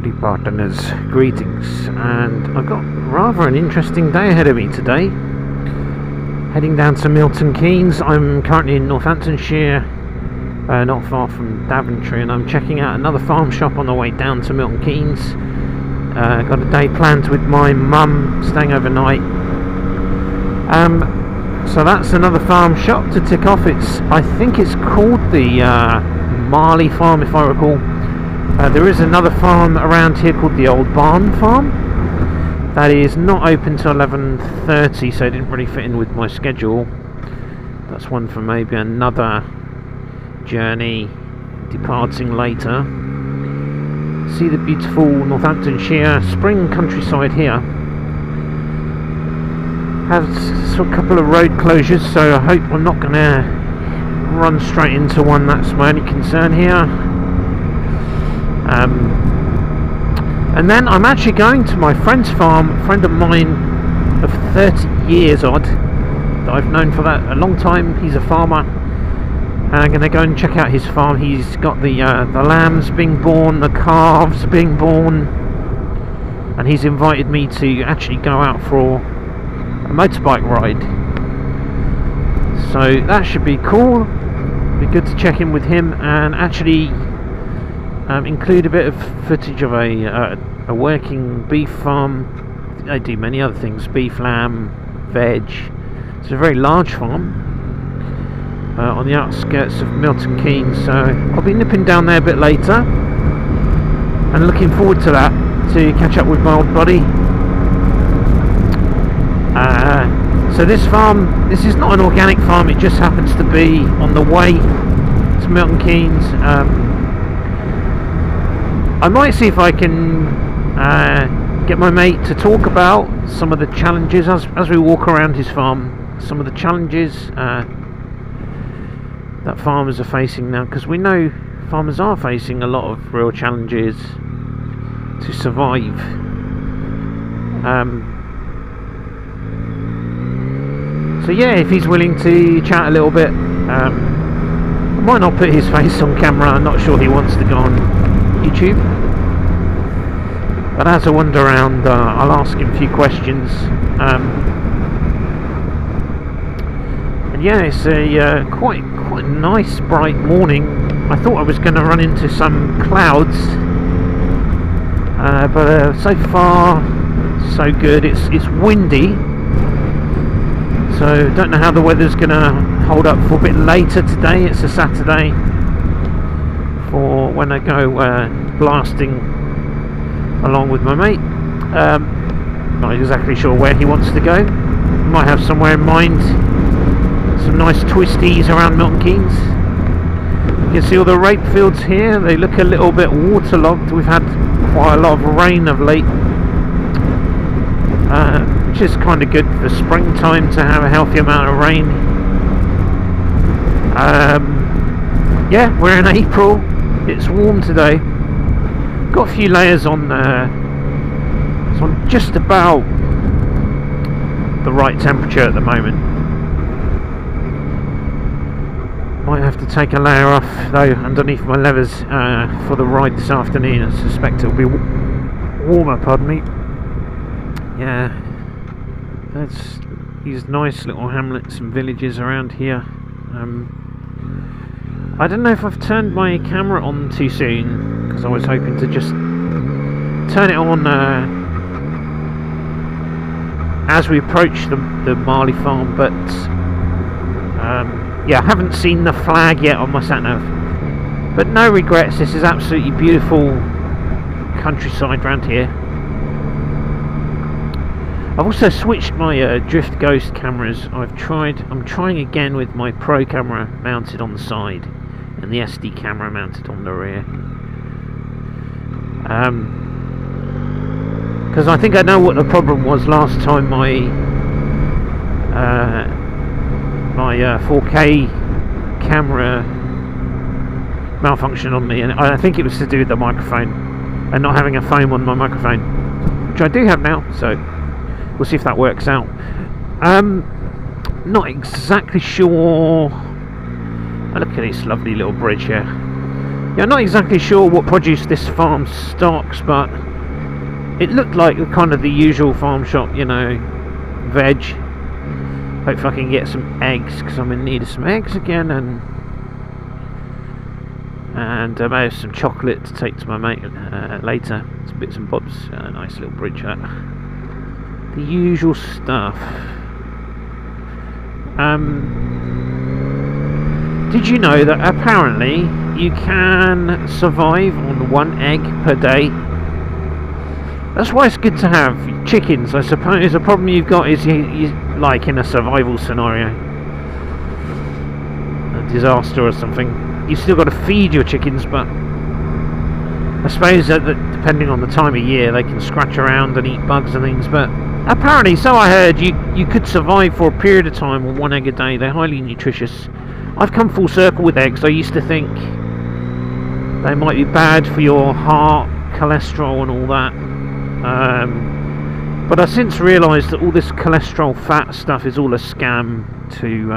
Party partners, greetings, and I've got rather an interesting day ahead of me today. Heading down to Milton Keynes. I'm currently in Northamptonshire, not far from Daventry, and I'm checking out another farm shop on the way down to Milton Keynes. Got a day planned with my mum, staying overnight. So that's another farm shop to tick off. I think it's called the Marley farm, if I recall. There is another farm around here called the Old Barn Farm. That is not open till 11:30, so it didn't really fit in with my schedule. That's one for maybe another journey, departing later. See the beautiful Northamptonshire spring countryside here. Has a couple of road closures, so I hope I'm not going to run straight into one. That's my only concern here. And then I'm actually going to my friend's farm, a friend of mine of 30 years odd, that I've known for a long time. He's a farmer. I'm going to go and check out his farm. He's got the lambs being born, the calves being born, and he's invited me to actually go out for a motorbike ride. So that should be cool. Be good to check in with him and actually include a bit of footage of a working beef farm. They do many other things: beef, lamb, veg. It's a very large farm on the outskirts of Milton Keynes, so I'll be nipping down there a bit later and looking forward to that, to catch up with my old buddy. So this farm, this is not an organic farm, it just happens to be on the way to Milton Keynes. I might see if I can get my mate to talk about some of the challenges as we walk around his farm, some of the challenges that farmers are facing now, because we know farmers are facing a lot of real challenges to survive. So yeah, if he's willing to chat a little bit, I might not put his face on camera. I'm not sure he wants to go on YouTube, but as I wander around, I'll ask him a few questions. And yeah, it's a quite nice bright morning. I thought I was going to run into some clouds, but so far so good. It's windy, so don't know how the weather's going to hold up for a bit later today. It's a Saturday, for when I go blasting along with my mate. Not exactly sure where he wants to go. Might have somewhere in mind. Some nice twisties around Milton Keynes. You can see all the rape fields here. They look a little bit waterlogged. We've had quite a lot of rain of late, which is kind of good for springtime to have a healthy amount of rain. Yeah, we're in April. It's warm today. Got a few layers on there. It's on just about the right temperature at the moment. Might have to take a layer off though underneath my leathers for the ride this afternoon. I suspect it'll be warmer, pardon me. Yeah, that's these nice little hamlets and villages around here. I don't know if I've turned my camera on too soon, because I was hoping to just turn it on as we approach the Marley farm, but yeah, I haven't seen the flag yet on my sat-nav. But no regrets, this is absolutely beautiful countryside around here. I've also switched my Drift Ghost cameras. I'm trying again with my Pro camera mounted on the side and the SD camera mounted on the rear. Because I think I know what the problem was last time my 4K camera malfunctioned on me, and I think it was to do with the microphone and not having a foam on my microphone, which I do have now, so we'll see if that works out. Not exactly sure. Oh, look at this lovely little bridge here. Yeah, I'm not exactly sure what produce this farm stocks, but it looked like kind of the usual farm shop, you know, veg. Hopefully I can get some eggs, because I'm in need of some eggs again, and I have some chocolate to take to my mate later. Some bits and bobs. Nice little bridge that. The usual stuff. Did you know that apparently you can survive on 1 egg per day? That's why it's good to have chickens, I suppose. The problem you've got is you like in a survival scenario, a disaster or something, you've still got to feed your chickens, but I suppose that depending on the time of year they can scratch around and eat bugs and things, but apparently, so I heard, you could survive for a period of time on 1 egg a day. They're highly nutritious. I've come full circle with eggs. I used to think they might be bad for your heart, cholesterol and all that, but I've since realised that all this cholesterol fat stuff is all a scam to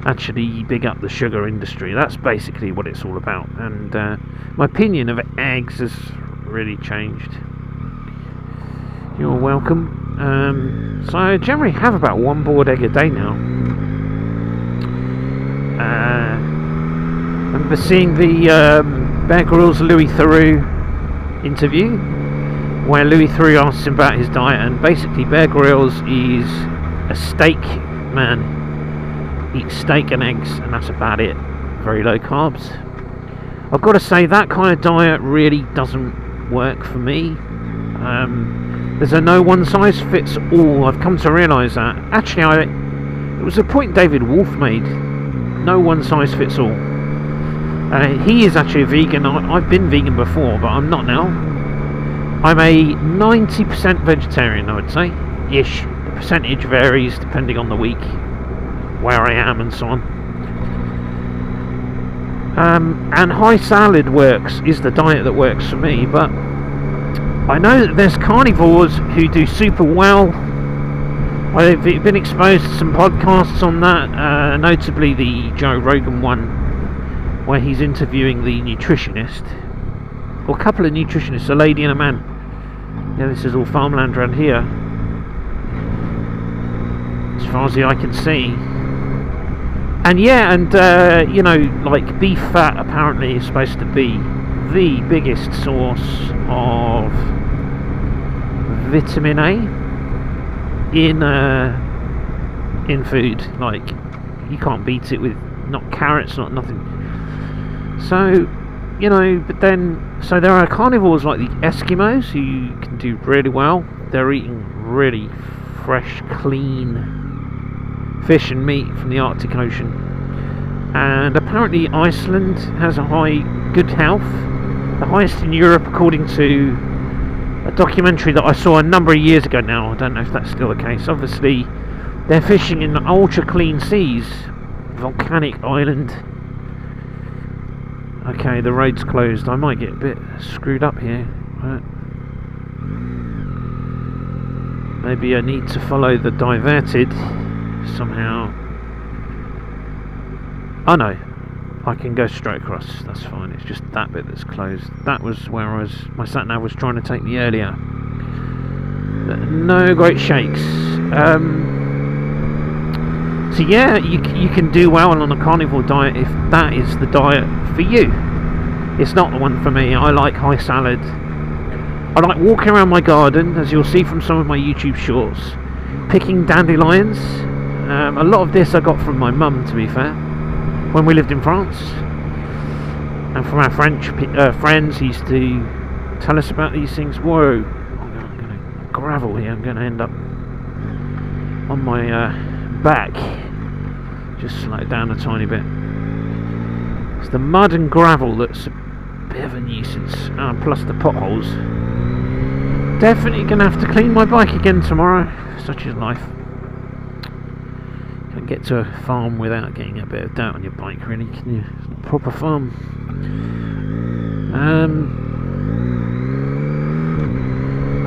actually big up the sugar industry. That's basically what it's all about, and my opinion of eggs has really changed. You're welcome. So I generally have about 1 boiled egg a day now. I remember seeing the Bear Grylls Louis Theroux interview, where Louis Theroux asks him about his diet, and basically Bear Grylls is a steak man. Eats steak and eggs, and that's about it. Very low carbs. I've got to say, that kind of diet really doesn't work for me. There's a no one size fits all. I've come to realise that. Actually, it was a point David Wolf made. No one size fits all. He is actually a vegan. I've been vegan before, but I'm not now. I'm a 90% vegetarian, I would say, ish. The percentage varies depending on the week, where I am, and so on. And high salad is the diet that works for me, but I know that there's carnivores who do super well. I've been exposed to some podcasts on that, notably the Joe Rogan one, where he's interviewing the nutritionist, or a couple of nutritionists, a lady and a man. Yeah, this is all farmland around here, as far as the eye can see. And yeah, and you know, like beef fat apparently is supposed to be the biggest source of vitamin A in food. Like, you can't beat it with not carrots, not nothing. So, you know, but then, so there are carnivores like the Eskimos who can do really well. They're eating really fresh, clean fish and meat from the Arctic Ocean. And apparently Iceland has a good health, the highest in Europe, according to a documentary that I saw a number of years ago now. I don't know if that's still the case. Obviously, they're fishing in ultra clean seas, volcanic island. Okay, the road's closed. I might get a bit screwed up here. Maybe I need to follow the diverted somehow. Oh no, I can go straight across, that's fine. It's just that bit that's closed. That was where my sat-nav was trying to take me earlier. No great shakes. So yeah, you can do well on a carnivore diet if that is the diet for you. It's not the one for me. I like high salad. I like walking around my garden, as you'll see from some of my YouTube shorts, picking dandelions. A lot of this I got from my mum, to be fair, when we lived in France, and from our French friends who used to tell us about these things. Whoa, I'm going to gravel here. I'm going to end up on my back. Just slow it down a tiny bit. It's the mud and gravel that's a bit of a nuisance, plus the potholes. Definitely going to have to clean my bike again tomorrow. Such is life. Can't get to a farm without getting a bit of dirt on your bike, really, can you? It's a proper farm.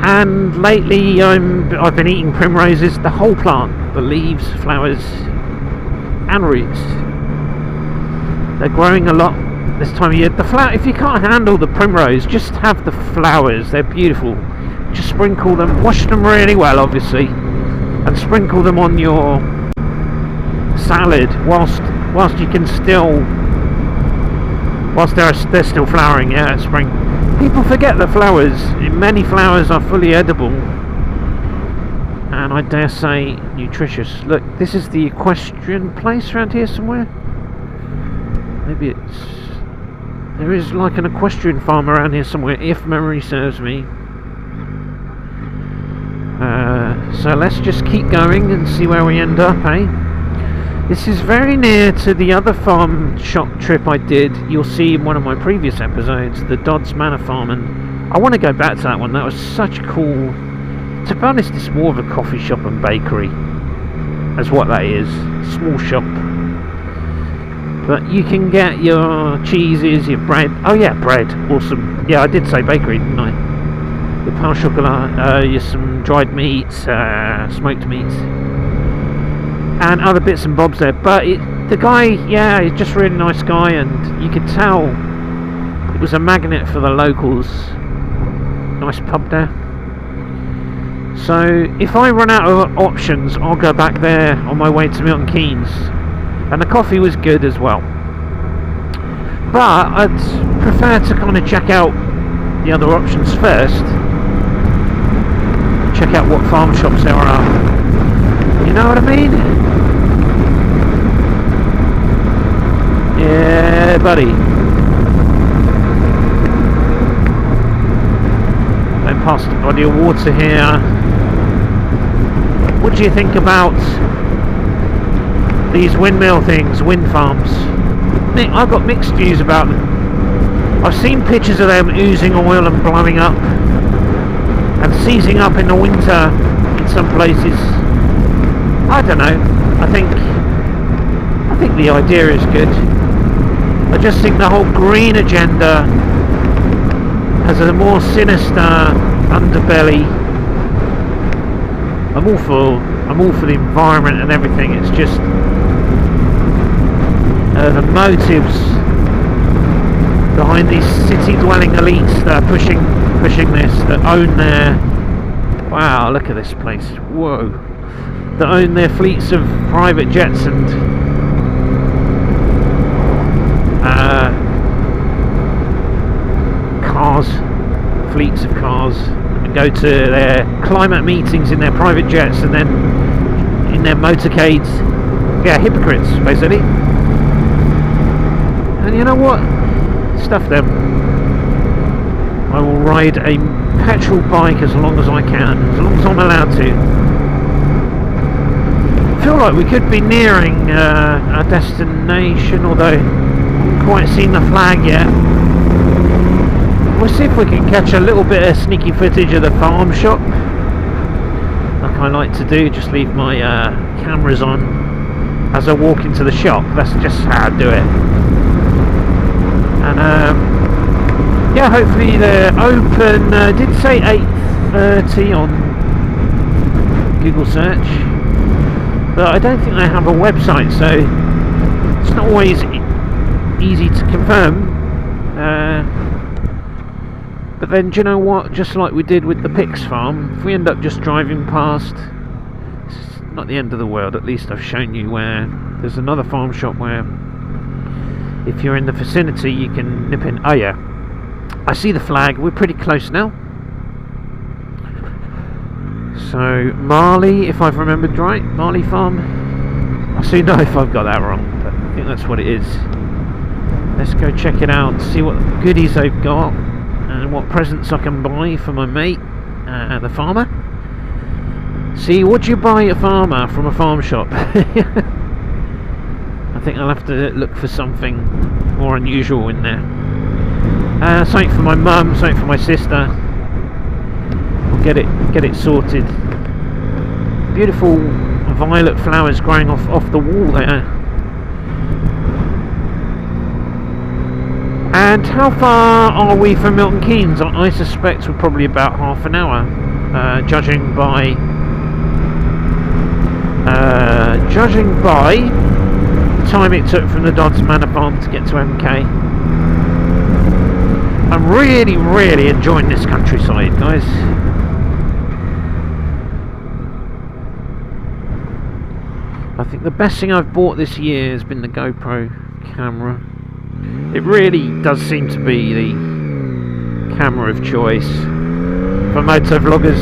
And lately I've been eating primroses, the whole plant, the leaves, flowers and roots. They're growing a lot. this time of year. If you can't handle the primrose, just have the flowers. They're beautiful. Just sprinkle them, wash them really well, obviously, and sprinkle them on your salad whilst you can still, whilst they're still flowering. Yeah, at spring. People forget that flowers. Many flowers are fully edible, and I dare say nutritious. Look, this is the equestrian place around here somewhere. Maybe there is like an equestrian farm around here somewhere, if memory serves me. So let's just keep going and see where we end up, eh? This is very near to the other farm shop trip I did. You'll see in one of my previous episodes, the Dodds Manor Farm, and I want to go back to that one. That was such cool. To be honest, it's more of a coffee shop and bakery. That's what that is. Small shop. But you can get your cheeses, your bread. Oh yeah, bread. Awesome. Yeah, I did say bakery, didn't I? Your pain au chocolat, some dried meats, smoked meats, and other bits and bobs there. But the guy, yeah, he's just a really nice guy, and you could tell it was a magnet for the locals. Nice pub there. So if I run out of options, I'll go back there on my way to Milton Keynes. And the coffee was good as well. But I'd prefer to kind of check out the other options first. Check out what farm shops there are. You know what I mean? Yeah, buddy. Then past the body of water here. What do you think about these windmill things, wind farms? I've got mixed views about them. I've seen pictures of them oozing oil and blowing up and seizing up in the winter in some places. I don't know. I think the idea is good. I just think the whole green agenda has a more sinister underbelly. I'm all for the environment and everything. It's just the motives behind these city-dwelling elites that are pushing this, that own their... Wow, look at this place. Whoa. That own their fleets of private jets and cars, fleets of cars, and go to their climate meetings in their private jets and then in their motorcades. Yeah, hypocrites, basically. And you know what? Stuff them. I will ride a petrol bike as long as I can, as long as I'm allowed to. I feel like we could be nearing our destination, although I haven't quite seen the flag yet. We'll see if we can catch a little bit of sneaky footage of the farm shop, like I like to do. Just leave my cameras on as I walk into the shop. That's just how I do it. And yeah, hopefully they're open. Did say 8:30 on Google search, but I don't think they have a website, so it's not always easy to confirm. But then, do you know what? Just like we did with the Pix farm, if we end up just driving past, it's not the end of the world. At least I've shown you where there's another farm shop where, if you're in the vicinity, you can nip in. Oh yeah, I see the flag. We're pretty close now. So Marley, if I've remembered right, Marley farm. I see, no, if I've got that wrong, but I think that's what it is. Let's go check it out, see what goodies they've got and what presents I can buy for my mate, the farmer. See, would you buy a farmer from a farm shop? I think I'll have to look for something more unusual in there. Something for my mum, something for my sister. We'll get it sorted. Beautiful violet flowers growing off the wall there. And how far are we from Milton Keynes? I suspect we're probably about half an hour, judging by the time it took from the Dodds Manor Farm to get to MK. I'm really enjoying this countryside, guys. I think the best thing I've bought this year has been the GoPro camera. It really does seem to be the camera of choice for motor vloggers.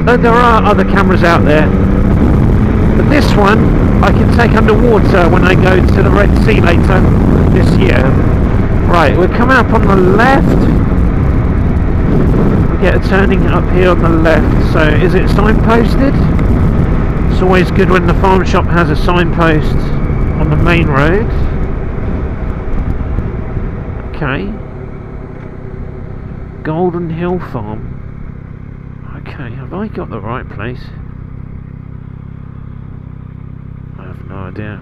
Though there are other cameras out there, but this one I can take underwater when I go to the Red Sea later this year. Right, we're coming up on the left. We get a turning up here on the left. So is it signposted? It's always good when the farm shop has a signpost on the main road. Okay. Golden Hill Farm. Okay, have I got the right place? I have no idea.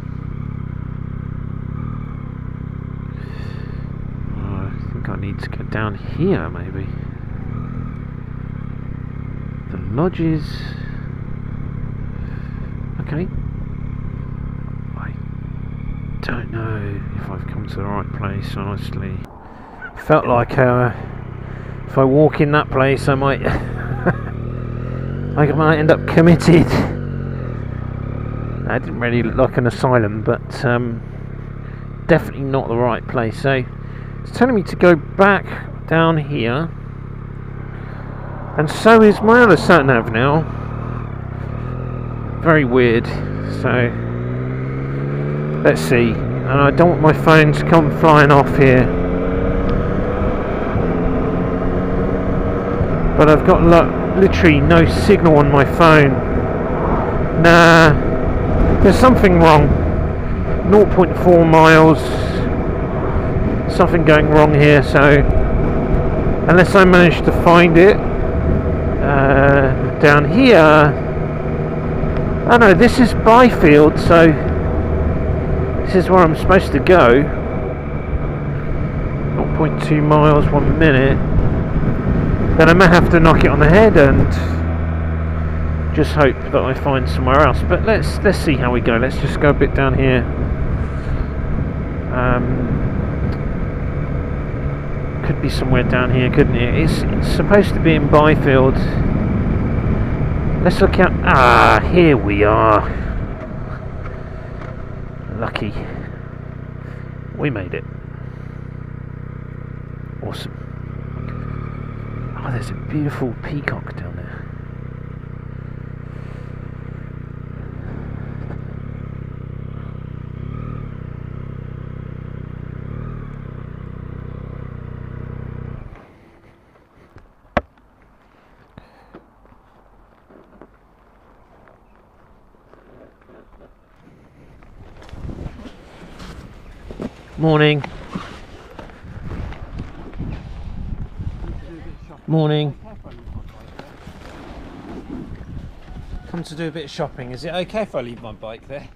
Oh, I think I need to go down here, maybe. The lodges. Okay. I don't know if I've come to the right place, honestly. Felt like if I walk in that place, I might I might end up committed. That didn't really look like an asylum, but definitely not the right place. So it's telling me to go back down here, and so is my other sat-nav now. Very weird. So let's see. And I don't want my phone to come flying off here. But I've got literally no signal on my phone. Nah, there's something wrong. 0.4 miles. Something going wrong here. So unless I manage to find it down here. Oh no, this is Byfield, so this is where I'm supposed to go. 0.2 miles, 1 minute. Then I may have to knock it on the head and just hope that I find somewhere else. But let's see how we go. Let's just go a bit down here. Could be somewhere down here, couldn't it? It's supposed to be in Byfield. Let's look out. Ah, here we are. Lucky. We made it. Awesome. Oh, there's a beautiful peacock down there. Morning. Morning. Come to do a bit of shopping. Is it okay if I leave my bike there?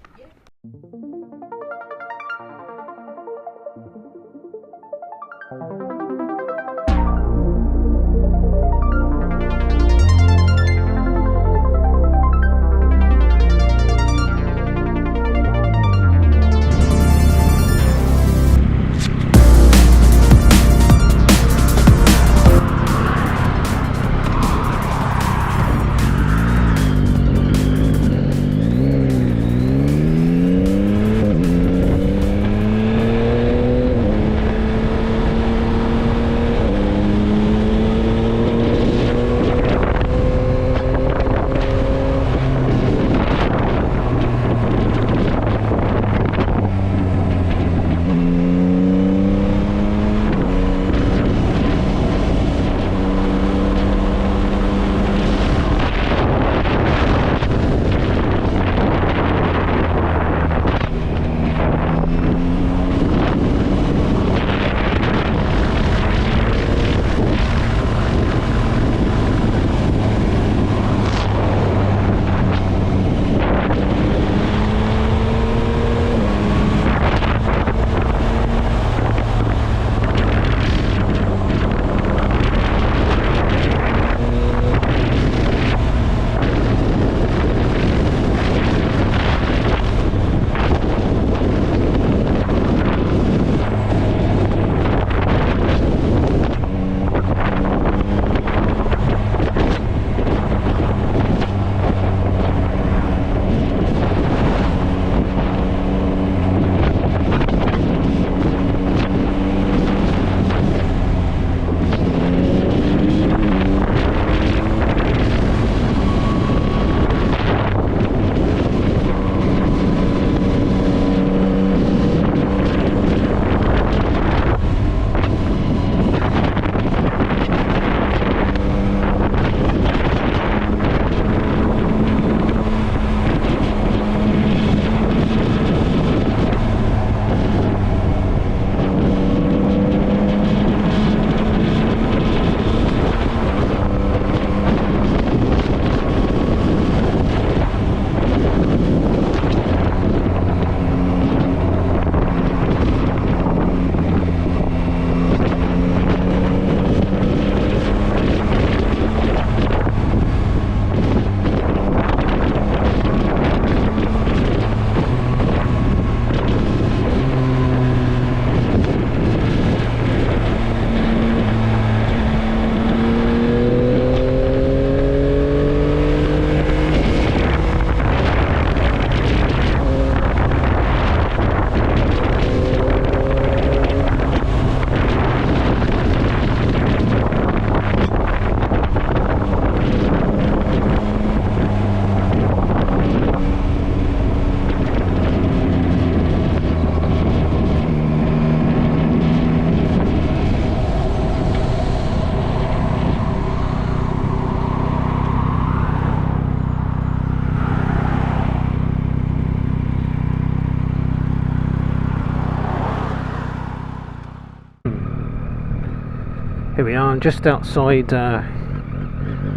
Here we are, I'm just outside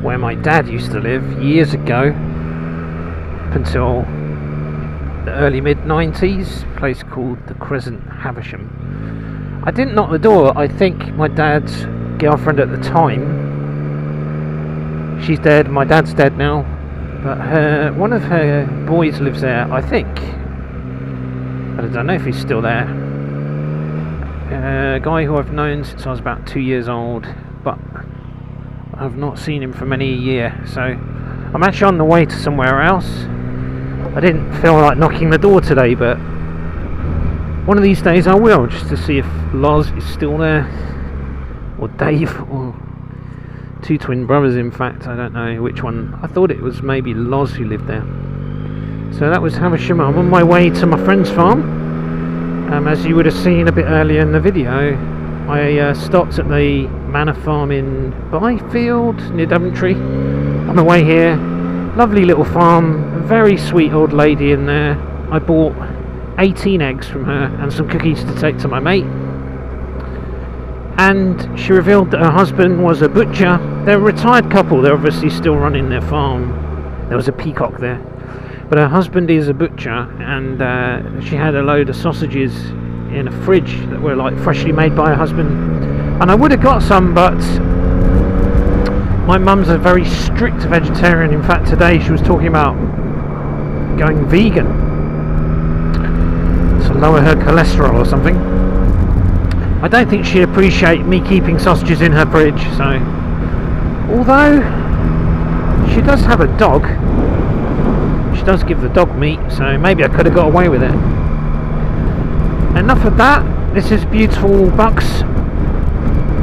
where my dad used to live years ago, up until the early mid-90s, a place called the Crescent, Havisham. I didn't knock the door. I think my dad's girlfriend at the time, she's dead, my dad's dead now, but one of her boys lives there, I think. I don't know if he's still there. A guy who I've known since I was about 2 years old, but I've not seen him for many a year, so I'm actually on the way to somewhere else. I didn't feel like knocking the door today, but one of these days I will, just to see if Loz is still there, or Dave, or two twin brothers in fact, I don't know which one. I thought it was maybe Loz who lived there. So that was Havisham. I'm on my way to my friend's farm. As you would have seen a bit earlier in the video, I stopped at the manor farm in Byfield near Daventry on the way here. Lovely little farm, a very sweet old lady in there. I bought 18 eggs from her and some cookies to take to my mate, and she revealed that her husband was a butcher. They're a retired couple, they're obviously still running their farm. There was a peacock there. But her husband is a butcher, and she had a load of sausages in a fridge that were like freshly made by her husband. And I would have got some, but my mum's a very strict vegetarian. In fact, today she was talking about going vegan to lower her cholesterol or something. I don't think she'd appreciate me keeping sausages in her fridge, so... Although she does have a dog. She does give the dog meat, so maybe I could have got away with it. Enough of that. This is beautiful Bucks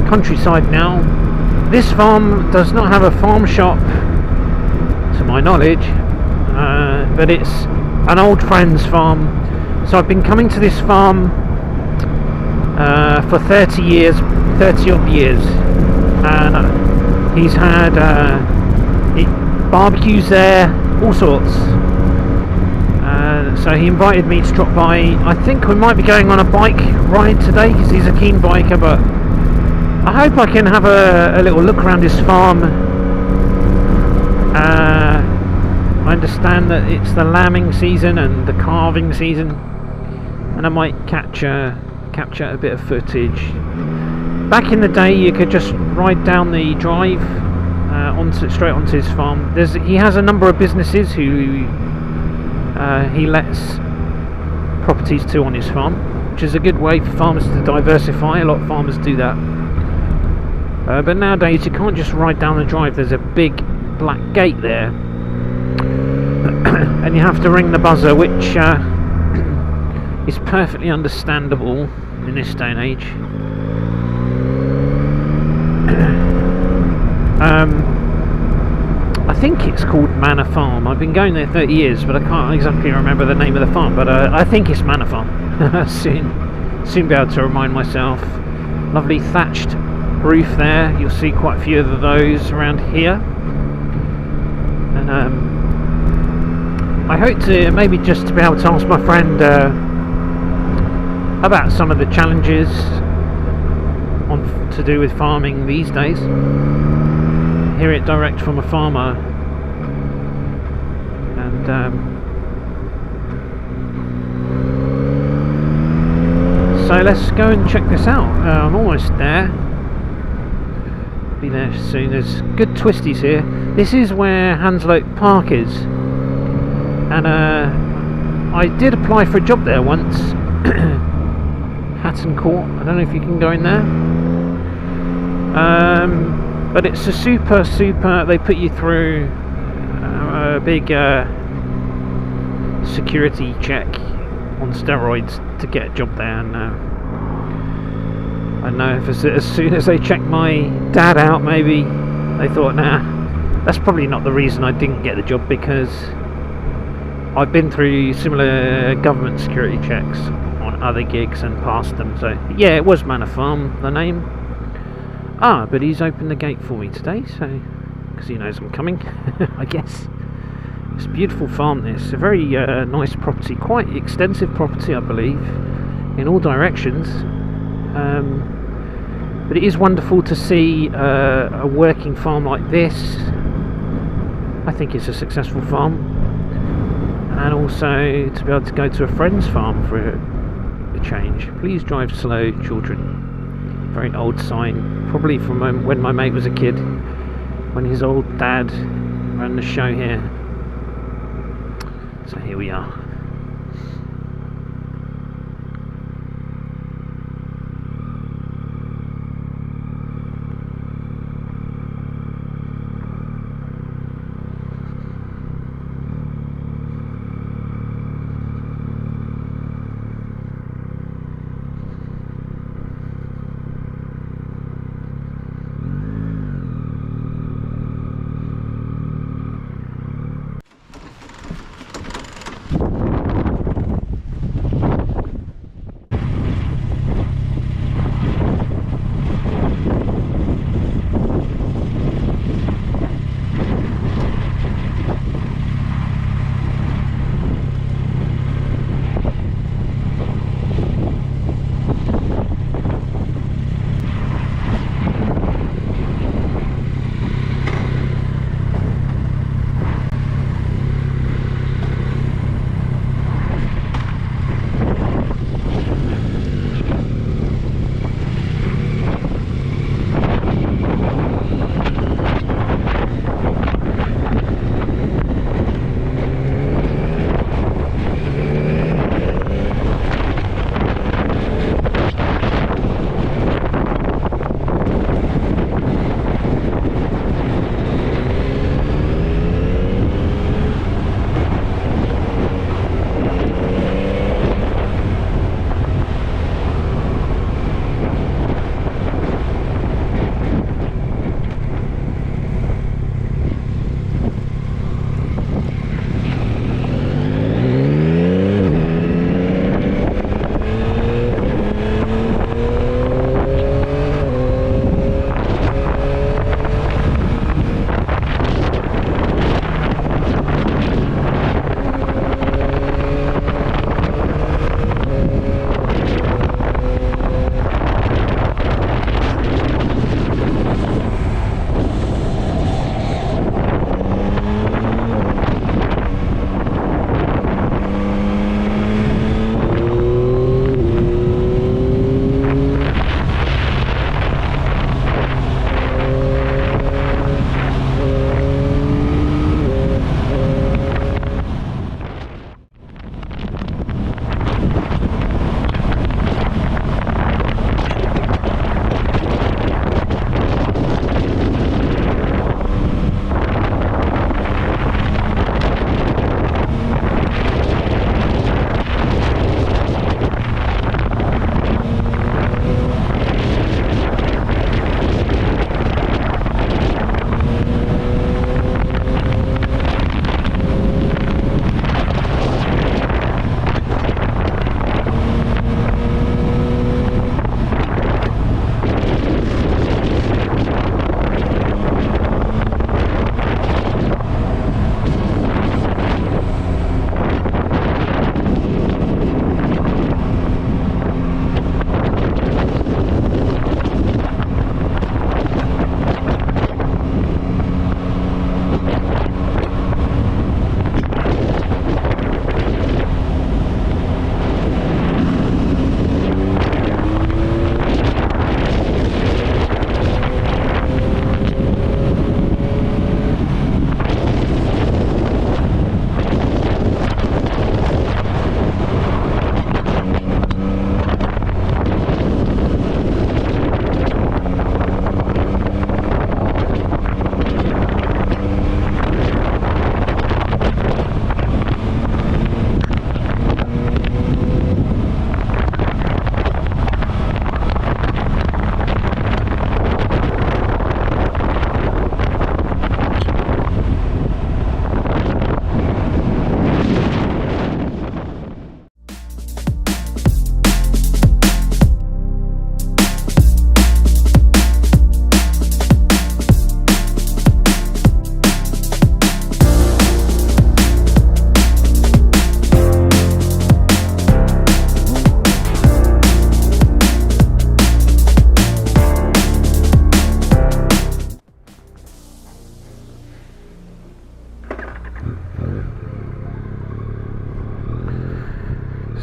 countryside now. This farm does not have a farm shop to my knowledge, but it's an old friend's farm. So I've been coming to this farm for 30 odd years, and he's had barbecues there, all sorts. So he invited me to drop by. I think we might be going on a bike ride today, because he's a keen biker, but I hope I can have a little look around his farm. I understand that it's the lambing season and the calving season, and I might capture a bit of footage. Back in the day you could just ride down the drive straight onto his farm. He has a number of businesses who he lets properties to on his farm, which is a good way for farmers to diversify. A lot of farmers do that, but nowadays you can't just ride down the drive. There's a big black gate there and you have to ring the buzzer, which is perfectly understandable in this day and age. I think it's called Manor Farm. I've been going there 30 years, but I can't exactly remember the name of the farm, but I think it's Manor Farm. soon be able to remind myself. Lovely thatched roof there. You'll see quite a few of those around here. And I hope to maybe just to be able to ask my friend about some of the challenges to do with farming these days. Hear it direct from a farmer, and so let's go and check this out. I'm almost there. Be there soon. There's good twisties here. This is where Hanslope Park is, and I did apply for a job there once. Hatton Court. I don't know if you can go in there. But it's a super, they put you through a big security check on steroids to get a job there, and I don't know if as soon as they checked my dad out, maybe they thought, nah, that's probably not the reason I didn't get the job, because I've been through similar government security checks on other gigs and passed them. So yeah, it was Manor Farm, the name. But he's opened the gate for me today, so because he knows I'm coming. I guess. It's a beautiful farm, this. A very nice property, quite extensive property, I believe, in all directions. But it is wonderful to see a working farm like this. I think it's a successful farm, and also to be able to go to a friend's farm for a change. Please drive slow, children. Very old sign, probably from when my mate was a kid, when his old dad ran the show here. So here we are.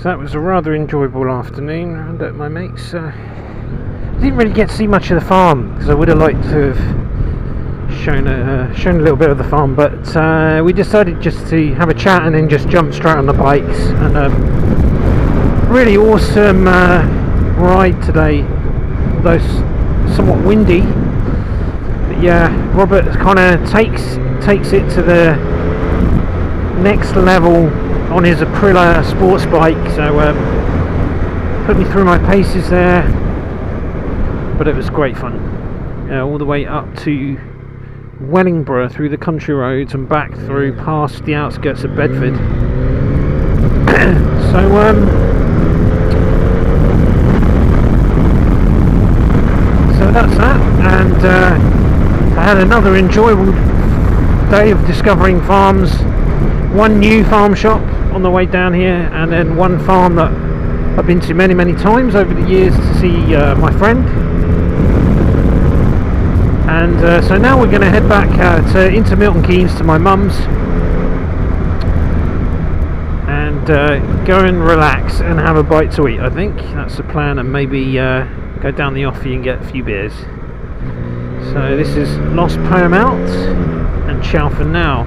that was a rather enjoyable afternoon round at my mates. Didn't really get to see much of the farm because I would have liked to have shown a little bit of the farm, but we decided just to have a chat and then just jump straight on the bikes. And really awesome ride today, although somewhat windy. But yeah, Robert kind of takes it to the next level on his Aprilia sports bike, so put me through my paces there, but it was great fun. All the way up to Wellingborough through the country roads and back through past the outskirts of Bedford. So that's that, and I had another enjoyable day of discovering farms. One new farm shop on the way down here, and then one farm that I've been to many times over the years to see my friend. And so now we're going to head back into Milton Keynes to my mum's and go and relax and have a bite to eat. I think that's the plan, and maybe go down the offie and get a few beers. So this is Lost Paramount, and ciao for now.